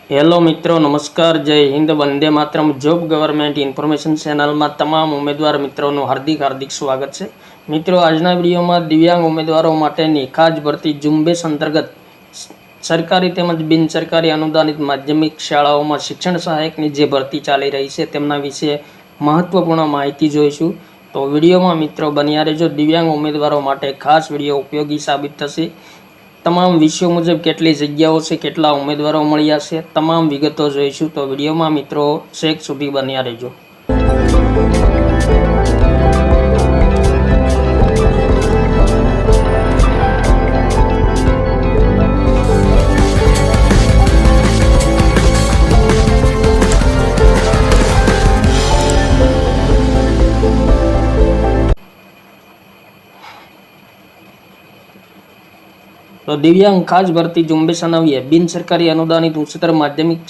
Hello મિત્રો, નમસ્કાર, જય Hind, Vande Mataram. Job government information ચેનલમાં તમામ ઉમેદવાર મિત્રોનું હાર્દિક સ્વાગત છે. મિત્રો, આજના વિડીયોમાં દિવ્યાંગ ઉમેદવારો માટેની ખાસ ભરતી ઝુંબેશ અંતર્ગત સરકારી તેમજ બિનસરકારી અનુદાનિત માધ્યમિક શાળાઓમાં શિક્ષણ સહાયકની જે ભરતી ચાલી રહી છે તેમના વિશે મહત્વપૂર્ણ માહિતી જોઈશું. તો વિડીયોમાં મિત્રો બન્યા રહેજો. દિવ્યાંગ ઉમેદવારો માટે ખાસ વિડીયો ઉપયોગી સાબિત થશે. તમામ વિષયો મુજબ કેટલી જગ્યાઓ છે, કેટલા ઉમેદવારો મળ્યા છે, તમામ વિગતો જોઈશું. તો વિડીયોમાં મિત્રો છેક સુધી બન્યા રહેજો. તો દિવ્યાંગ ખાસ ભરતી ઝુંબેશ અન્વયે બિનસરકારી અનુદાનિત ઉચ્ચતર માધ્યમિક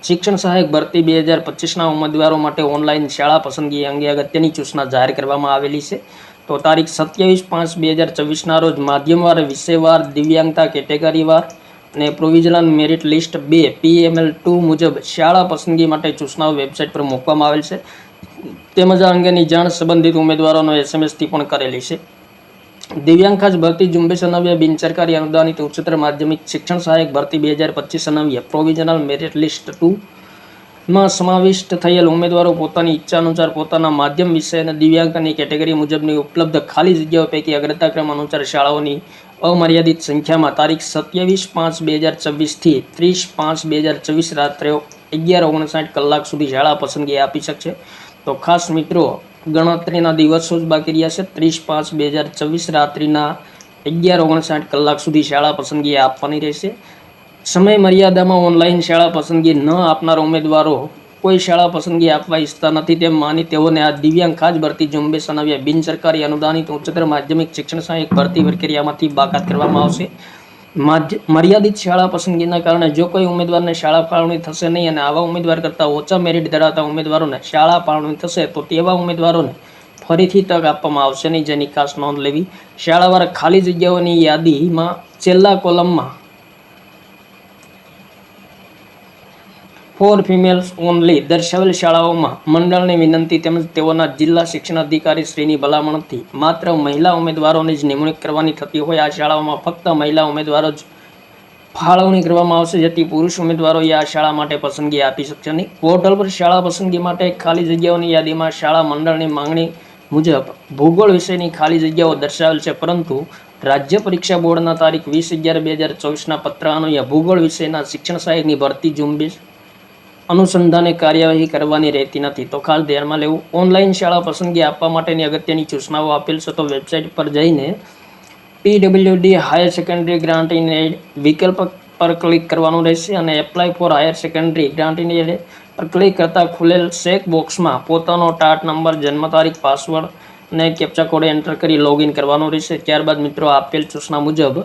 શિક્ષણ સહાયક ભરતી 2025ના ઉમેદવારો માટે ઓનલાઈન શાળા પસંદગી અંગે અગત્યની સૂચના જાહેર કરવામાં આવેલી છે. તો તારીખ 27/5/2024ના રોજ માધ્યમવાર, વિષયવાર, દિવ્યાંગતા કેટેગરીવાર અને પ્રોવિઝનલ મેરિટ લિસ્ટ 2 PML2 મુજબ શાળા પસંદગી માટે સૂચનાઓ વેબસાઇટ પર મૂકવામાં આવેલ છે. તેમજ આ અંગેની જાણ સંબંધિત ઉમેદવારોનો SMS-થી પણ કરેલી છે. દિવ્યાંગ ખાસ ભરતી ઝુંબેશ અન્વયે બિનસરકારી અનુદાનિત ઉચ્ચતર માધ્યમિક શિક્ષણ સહાયક ભરતી 2025 અન્વયે પ્રોવિઝનલ મેરિટ લિસ્ટ 2માં સમાવિષ્ટ થયેલ ઉમેદવારો પોતાની ઈચ્છા અનુસાર પોતાના માધ્યમ વિષય અને દિવ્યાંગતાની કેટેગરી મુજબની ઉપલબ્ધ ખાલી જગ્યાઓ પૈકી અગ્રતાક્રમ અનુસાર શાળાઓની અમર્યાદિત સંખ્યામાં તારીખ 27/5/2024થી 30/5/2024 રાત્રે 11:59 કલાક સુધી શાળા પસંદગી આપી શકશે. તો ખાસ મિત્રો, ગણતરીના દિવસો જ બાકી રહ્યા છે. 30/5/2024 રાત્રિના 11:59 કલાક સુધી શાળા પસંદગી આપવાની રહેશે. સમય મર્યાદામાં ઓનલાઈન શાળા પસંદગી ન આપનાર ઉમેદવારો કોઈ શાળા પસંદગી આપવા ઈચ્છતા નથી તેમ માની તેઓને આ દિવ્યાંગ ખાસ ભરતી ઝુંબેશ અન્વયે બિનસરકારી અનુદાનિત ઉચ્ચતર માધ્યમિક શિક્ષણ સહાયક ભરતી પ્રક્રિયામાંથી બાકાત કરવામાં આવશે. મર્યાદિત શાળા પસંદગીના કારણે જો કોઈ ઉમેદવારને શાળા ફાળવણી થશે નહીં અને આવા ઉમેદવાર કરતાં ઓછા મેરિટ ધરાવતા ઉમેદવારોને શાળા ફાળવણી થશે તો તેવા ઉમેદવારોને ફરીથી તક આપવામાં આવશે નહીં, જેની ખાસ નોંધ લેવી. શાળાવાર ખાલી જગ્યાઓની યાદીમાં છેલ્લા કોલમમાં ફોર ફિમેલ્સ ઓનલી દર્શાવેલ શાળાઓમાં મંડળની વિનંતી તેમજ તેઓના જિલ્લા શિક્ષણ અધિકારી શ્રીની ભલામણથી માત્ર મહિલા ઉમેદવારોની જ નિમણૂક કરવાની થતી હોય આ શાળાઓમાં ફક્ત મહિલા ઉમેદવારો જ ફાળવણી કરવામાં આવશે, જેથી પુરુષ ઉમેદવારોએ આ શાળા માટે પસંદગી આપી શકશે નહીં. પોર્ટલ પર શાળા પસંદગી માટે ખાલી જગ્યાઓની યાદીમાં શાળા મંડળની માંગણી મુજબ ભૂગોળ વિષયની ખાલી જગ્યાઓ દર્શાવેલ છે, પરંતુ રાજ્ય પરીક્ષા બોર્ડના તારીખ 20/11/2024ના પત્ર અન્વયે ભૂગોળ વિષયના શિક્ષણ સહાયકની ભરતી ઝુંબેશ અનુસંધાને કાર્યવાહી કરવાની રહેતી નથી. તો ખાસ ધ્યાનમાં લેવું. ઓનલાઈન શાળા પસંદગી આપવા માટેની અગત્યની સૂચનાઓ આપેલ છે. તો વેબસાઇટ પર જઈને PWD higher secondary grant in add વિકલ્પ પર ક્લિક કરવાનું રહેશે અને apply four higher secondary grant in add પર ક્લિક કરતાં ખુલેલ ચેક બોક્સમાં પોતાનો ટાટ નંબર, જન્મ તારીખ, પાસવર્ડ અને કેપ્ચા કોડ એન્ટર કરી લોગિન કરવાનું રહેશે. ત્યારબાદ મિત્રો આપેલ સૂચના મુજબ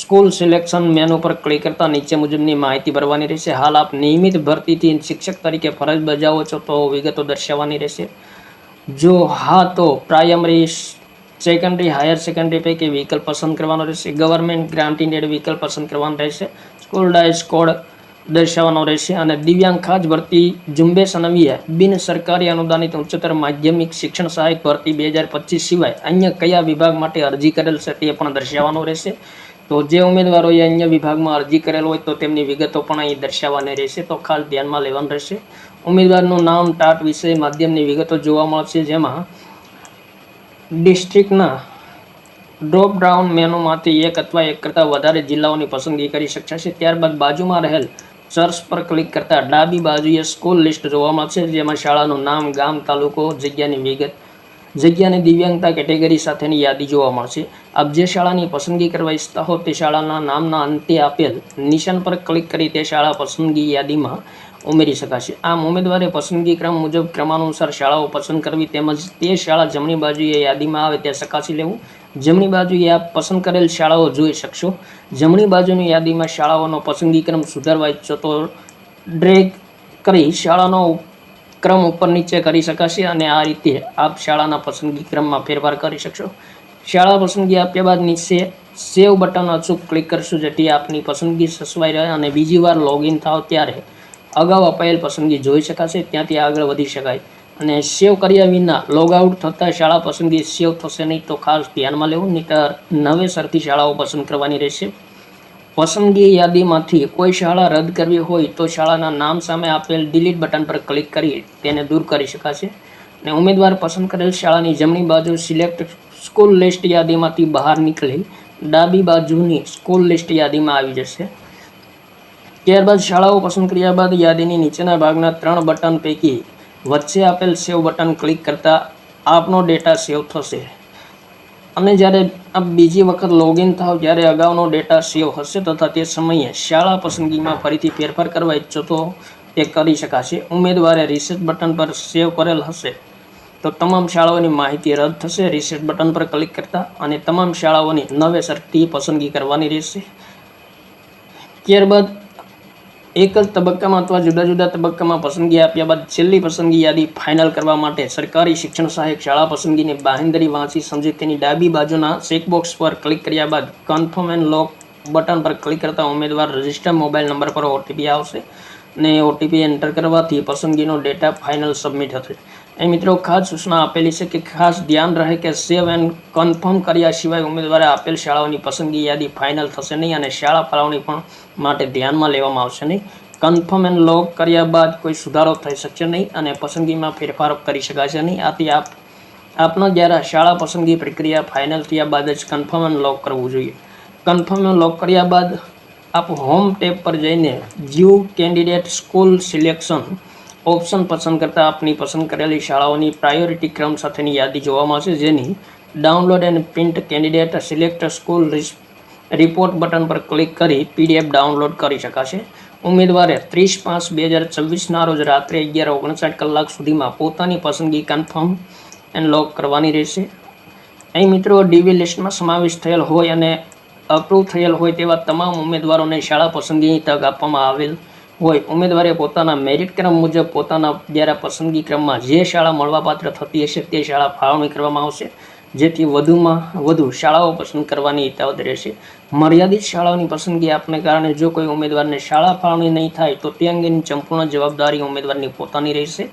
સ્કૂલ સિલેક્શન મેનુ પર ક્લિક કરતાં નીચે મુજબની માહિતી ભરવાની રહેશે. હાલ આપ નિયમિત ભરતીથી શિક્ષક તરીકે ફરજ બજાવો છો તો વિગતો દર્શાવવાની રહેશે. જો હા તો પ્રાઇમરી, સેકન્ડરી, હાયર સેકન્ડરી પૈકી વિકલ્પ પસંદ કરવાનો રહેશે. ગવર્મેન્ટ ગ્રાન્ટ ઇન એડ વિકલ્પ પસંદ કરવાનો રહેશે. સ્કૂલ ડાયસ કોડ દર્શાવવાનો રહેશે. અને દિવ્યાંગ ખાસ ભરતી ઝુંબેશ અન્વયે બિન સરકારી અનુદાનિત ઉચ્ચતર માધ્યમિક શિક્ષણ સહાયક ભરતી 2025 સિવાય અન્ય કયા વિભાગ માટે અરજી કરેલ છે તે પણ દર્શાવવાનો રહેશે. તો જે ઉમેદવારોએ અન્ય વિભાગમાં અરજી કરેલ હોય તો તેમની વિગતો પણ અહીં દર્શાવવાની રહેશે. તો ખાસ ધ્યાનમાં લેવાનું રહેશે. ઉમેદવારનું નામ, ટાટ, વિષય, માધ્યમની વિગતો જોવા મળશે, જેમાં ડિસ્ટ્રિક્ટના ડ્રોપ ડાઉન મેનુમાંથી એક અથવા એક કરતાં વધારે જિલ્લાઓની પસંદગી કરી શકાશે. ત્યારબાદ બાજુમાં રહેલ સર્ચ પર ક્લિક કરતાં ડાબી બાજુએ સ્કૂલ લિસ્ટ જોવા મળશે, જેમાં શાળાનું નામ, ગામ, તાલુકો, જગ્યાની વિગત, જગ્યાની દિવ્યાંગતા કેટેગરી સાથેની યાદી જોવા મળશે. આપ જે શાળાની પસંદગી કરવા ઈચ્છતા હો તે શાળાના નામના અંતે આપેલ નિશાન પર ક્લિક કરી તે શાળા પસંદગી યાદીમાં ઉમેરી શકાશે. આમ ઉમેદવારે પસંદગી ક્રમ મુજબ ક્રમાનુસાર શાળાઓ પસંદ કરવી તેમજ તે શાળા જમણી બાજુએ યાદીમાં આવે તે ચકાસી લેવું. જમણી બાજુએ આપ પસંદ કરેલ શાળાઓ જોઈ શકશો. જમણી બાજુની યાદીમાં શાળાઓનો પસંદગી ક્રમ સુધારવા ઈચ્છો તો ડ્રેગ કરી શાળાનો ક્રમ ઉપર નીચે કરી શકાશે અને આ રીતે આપ શાળાના પસંદગી ક્રમમાં ફેરફાર કરી શકશો. શાળા પસંદગી આપ્યા બાદ નીચે સેવ બટન અચૂક ક્લિક કરશું, જેથી આપની પસંદગી સચવાઈ રહે અને બીજી વાર લોગિન થાવ ત્યારે અગાઉ અપાયેલ પસંદગી જોઈ શકાશે, ત્યાંથી આગળ વધી શકાય. અને સેવ કર્યા વિના લોગ આઉટ થતાં શાળા પસંદગી સેવ થશે નહીં, તો ખાસ ધ્યાનમાં લેવું, નહીંતર નવેસરથી શાળાઓ પસંદ કરવાની રહેશે. પસંદગી યાદીમાંથી કોઈ શાળા રદ કરવી હોય તો શાળાના નામ સામે આપેલ ડિલીટ બટન પર ક્લિક કરી તેને દૂર કરી શકાશે. અને ઉમેદવાર પસંદ કરેલ શાળાની જમણી બાજુ સિલેક્ટ સ્કૂલ લિસ્ટ યાદીમાંથી બહાર નીકળી ડાબી બાજુની સ્કૂલ લિસ્ટ યાદીમાં આવી જશે. ત્યારબાદ શાળાઓ પસંદ કર્યા બાદ યાદીની નીચેના ભાગના 3 બટન પૈકી વચ્ચે આપેલ સેવ બટન ક્લિક કરતાં આપનો ડેટા સેવ થશે. અને જ્યારે આપ બીજી વખત લોગિન થાવ ત્યારે અગાઉનો ડેટા સેવ હશે તથા તે સમયે શાળા પસંદગીમાં ફરીથી ફેરફાર કરવા ઈચ્છો તો તે કરી શકાશે. ઉમેદવારે રિસેટ બટન પર સેવ કરેલ હશે તો તમામ શાળાઓની માહિતી રદ થશે રિસેટ બટન પર ક્લિક કરતા, અને તમામ શાળાઓની નવેસરથી પસંદગી કરવાની રહેશે. ત્યારબાદ એક જ તબક્કામાં અથવા જુદા જુદા તબક્કામાં પસંદગી આપ્યા બાદ છેલ્લી પસંદગી યાદી ફાઇનલ કરવા માટે સરકારી શિક્ષણ સહાયક શાળા પસંદગીની બાંહેધરી વાંચી સમજી તેની ડાબી બાજુના ચેકબોક્સ પર ક્લિક કર્યા બાદ કન્ફર્મ એન્ડ લોક બટન પર ક્લિક કરતા ઉમેદવાર રજિસ્ટર મોબાઈલ નંબર પર ઓટીપી આવશે અને ઓટીપી એન્ટર કરવાથી પસંદગીનો ડેટા ફાઇનલ સબમિટ થશે. અહીં મિત્રો ખાસ સૂચના આપેલી છે કે ખાસ ધ્યાન રહે કે સેવ એન્ડ કન્ફર્મ કર્યા સિવાય ઉમેદવારે આપેલ શાળાઓની પસંદગી યાદી ફાઇનલ થશે નહીં અને શાળા ફાળવણી પણ માટે ધ્યાનમાં લેવામાં આવશે નહીં. કન્ફર્મ એન્ડ લોક કર્યા બાદ કોઈ સુધારો થઈ શકશે નહીં અને પસંદગીમાં ફેરફારો કરી શકાશે નહીં. આથી આપનો જ્યારે શાળા પસંદગી પ્રક્રિયા ફાઇનલ થયા બાદ જ કન્ફર્મ એન્ડ લોક કરવું જોઈએ. કન્ફર્મ એન્ડ લોક કર્યા બાદ આપ હોમ ટેબ પર જઈને view candidate school selection option પસંદ કરતાં આપની પસંદ કરેલી શાળાઓની પ્રાયોરિટી ક્રમ સાથેની યાદી જોવા મળશે, જેની download and print candidate select school report button પર ક્લિક કરી પીડીએફ ડાઉનલોડ કરી શકાશે. ઉમેદવારે 30/5/2024ના રોજ રાત્રે 11:59 કલાક સુધીમાં પોતાની પસંદગી કન્ફર્મ એન્ડ લોક કરવાની રહેશે. અહીં મિત્રો ડીવી લિસ્ટમાં સમાવેશ થયેલ હોય અને અપ્રૂવ થયેલ હોય તેવા તમામ ઉમેદવારોને શાળા પસંદગીની તક આપવામાં આવેલ હોય. ઉમેદવારે પોતાના મેરિટ ક્રમ મુજબ પોતાના જ્યારે પસંદગી ક્રમમાં જે શાળા મળવાપાત્ર થતી હશે તે શાળા ફાળવણી કરવામાં આવશે, જેથી વધુમાં વધુ શાળાઓ પસંદ કરવાની હિતાવત રહેશે. મર્યાદિત શાળાઓની પસંદગી આપને કારણે જો કોઈ ઉમેદવારને શાળા ફાળવણી નહીં થાય તો તે અંગેની સંપૂર્ણ જવાબદારી ઉમેદવારની પોતાની રહેશે.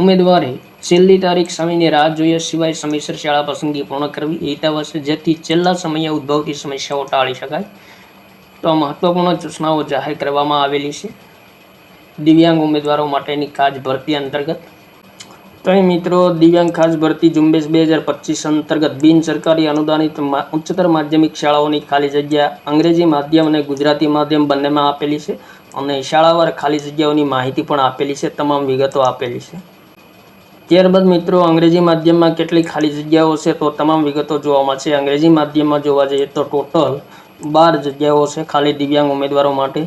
ઉમેદવારે છેલ્લી તારીખ સમયની રાહ જોયા સિવાય સમયસર શાળા પસંદગી પૂર્ણ કરવી હિતાવહ છે, જેથી છેલ્લા સમયે ઉદ્ભવતી સમસ્યાઓ ટાળી શકાય. તો મહત્વપૂર્ણ સૂચનાઓ જાહેર કરવામાં આવેલી છે દિવ્યાંગ ઉમેદવારો માટેની ખાસ ભરતી અંતર્ગત. તો અહીં મિત્રો દિવ્યાંગ ખાસ ભરતી ઝુંબેશ 2025 અંતર્ગત બિન સરકારી અનુદાનિત ઉચ્ચતર માધ્યમિક શાળાઓની ખાલી જગ્યા અંગ્રેજી માધ્યમ અને ગુજરાતી માધ્યમ બંનેમાં આપેલી છે અને શાળાવાર ખાલી જગ્યાઓની માહિતી પણ આપેલી છે, તમામ વિગતો આપેલી છે. ત્યારબાદ મિત્રો અંગ્રેજી માધ્યમમાં કેટલી ખાલી જગ્યાઓ છે તો તમામ વિગતો જોવા મળશે. અંગ્રેજી માધ્યમમાં જોવા જઈએ તો ટોટલ 12 જગ્યાઓ છે ખાલી દિવ્યાંગ ઉમેદવારો માટે.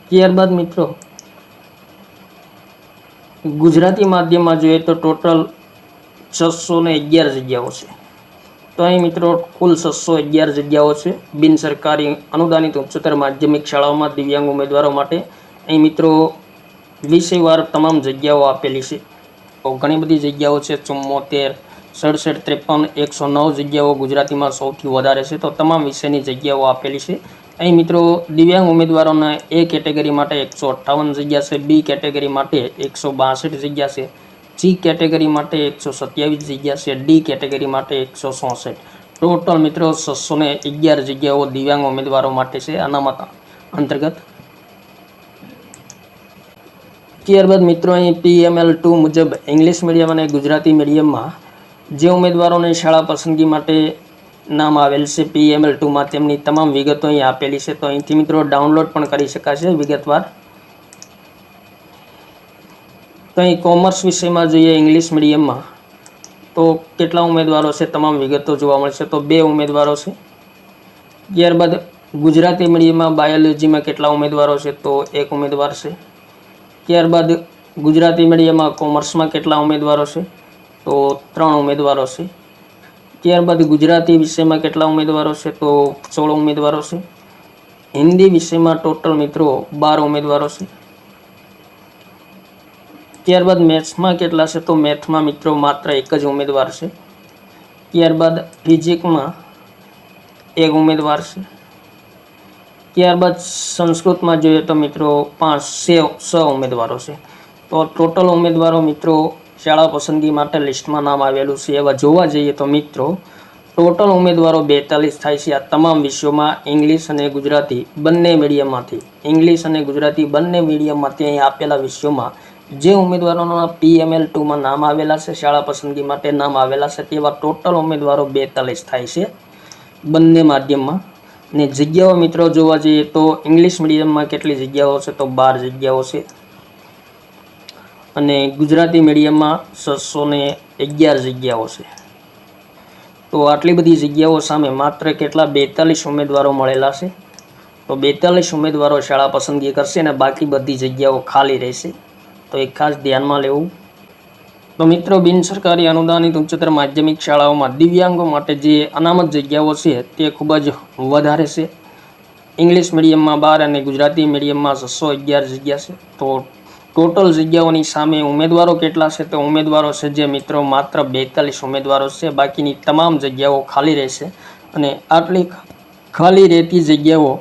ત્યારબાદ મિત્રો ગુજરાતી માધ્યમમાં જોઈએ તો ટોટલ 611 જગ્યાઓ છે. તો અહીં મિત્રો કુલ 611 જગ્યાઓ છે બિન સરકારી અનુદાનિત ઉચ્ચતર માધ્યમિક શાળાઓમાં દિવ્યાંગ ઉમેદવારો માટે. અહીં મિત્રો વિષયવાર તમામ જગ્યાઓ આપેલી છે. તો ઘણી બધી જગ્યાઓ છે, 74, 67, 53, 109 જગ્યાઓ ગુજરાતીમાં સૌથી વધારે છે. તો તમામ વિષયની જગ્યાઓ આપેલી છે. અહીં મિત્રો દિવ્યાંગ ઉમેદવારોના એ કેટેગરી માટે 158 જગ્યા છે, બી કેટેગરી માટે 162 જગ્યા છે, સી કેટેગરી માટે 127 જગ્યા છે, ડી કેટેગરી માટે 166. ટોટલ મિત્રો 611 જગ્યાઓ દિવ્યાંગ ઉમેદવારો માટે છે અનામત અંતર્ગત. ત્યારબાદ મિત્રો અહીં PML2 મુજબ ઇંગ્લિશ મીડિયમ અને ગુજરાતી મીડિયમમાં જે ઉમેદવારોને શાળા પસંદગી માટે નામ આવેલ છે PML2માં તેમની તમામ વિગતો અહીં આપેલી છે. તો અહીંથી મિત્રો ડાઉનલોડ પણ કરી શકાશે વિગતવાર. તો અહીં કોમર્સ વિષયમાં જોઈએ ઇંગ્લિશ મીડિયમમાં તો કેટલા ઉમેદવારો છે તમામ વિગતો જોવા મળશે. તો 2 ઉમેદવારો છે. ત્યારબાદ ગુજરાતી મીડિયમમાં બાયોલોજીમાં કેટલા ઉમેદવારો છે તો 1 ઉમેદવાર છે. ત્યારબાદ ગુજરાતી મીડિયમમાં કોમર્સમાં કેટલા ઉમેદવારો છે તો 3 ઉમેદવારો છે. ત્યારબાદ ગુજરાતી વિષયમાં કેટલા ઉમેદવારો છે તો 16 ઉમેદવારો છે. હિન્દી વિષયમાં ટોટલ મિત્રો 12 ઉમેદવારો છે. ત્યારબાદ મેથ્સમાં કેટલા છે તો મેથમાં મિત્રો માત્ર 1 જ ઉમેદવાર છે. ત્યારબાદ ફિઝિક્સમાં એક ઉમેદવાર છે. ત્યારબાદ સંસ્કૃતમાં જોઈએ તો મિત્રો 6 ઉમેદવારો છે. તો ટોટલ ઉમેદવારો મિત્રો શાળા પસંદગી માટે લિસ્ટમાં નામ આવેલું છે એવા જોવા જઈએ તો મિત્રો ટોટલ ઉમેદવારો 42 થાય છે. આ તમામ વિષયોમાં ઇંગ્લિશ અને ગુજરાતી બંને મીડિયમમાંથી અહીં આપેલા વિષયોમાં જે ઉમેદવારોના PML2માં નામ આવેલા છે, શાળા પસંદગી માટે નામ આવેલા છે, તેવા ટોટલ ઉમેદવારો 42 થાય છે બંને માધ્યમમાં. ને જગ્યાઓ મિત્રો જોવા જઈએ તો ઇંગ્લિશ મીડિયમમાં કેટલી જગ્યાઓ છે તો 12 જગ્યાઓ છે અને ગુજરાતી મીડિયમમાં 611 જગ્યાઓ છે. તો આટલી બધી જગ્યાઓ સામે માત્ર કેટલા 42 ઉમેદવારો મળેલા છે. તો 42 ઉમેદવારો શાળા પસંદગી કરશે અને બાકી બધી જગ્યાઓ ખાલી રહેશે. તો એ ખાસ ધ્યાનમાં લેવું. તો મિત્રો બિનસરકારી અનુદાનિત ઉચ્ચતર માધ્યમિક શાળાઓમાં દિવ્યાંગો માટે જે અનામત જગ્યાઓ છે તે ખૂબ જ વધારે છે. ઇંગ્લિશ મીડિયમમાં 12 અને ગુજરાતી મીડિયમમાં 611 જગ્યા છે. તો ટોટલ જગ્યાઓની સામે ઉમેદવારો કેટલા છે તો ઉમેદવારો છે જે મિત્રો માત્ર 42 ઉમેદવારો છે. બાકીની તમામ જગ્યાઓ ખાલી રહેશે અને આટલી ખાલી રહેતી જગ્યાઓ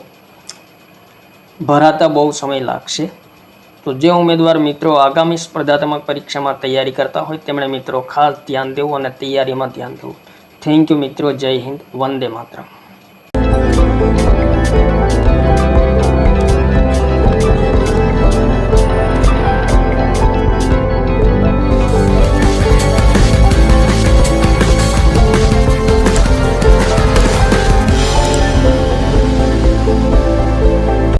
ભરાતા બહુ સમય લાગશે. તો જે ઉમેદવાર મિત્રો આગામી સ્પર્ધાત્મક પરીક્ષામાં તૈયારી કરતા હોય તેમણે મિત્રો ખાસ ધ્યાન દેવું અને તૈયારીમાં ધ્યાન દેવું. થેન્ક યુ મિત્રો. જય હિન્દ. વંદે માતરમ.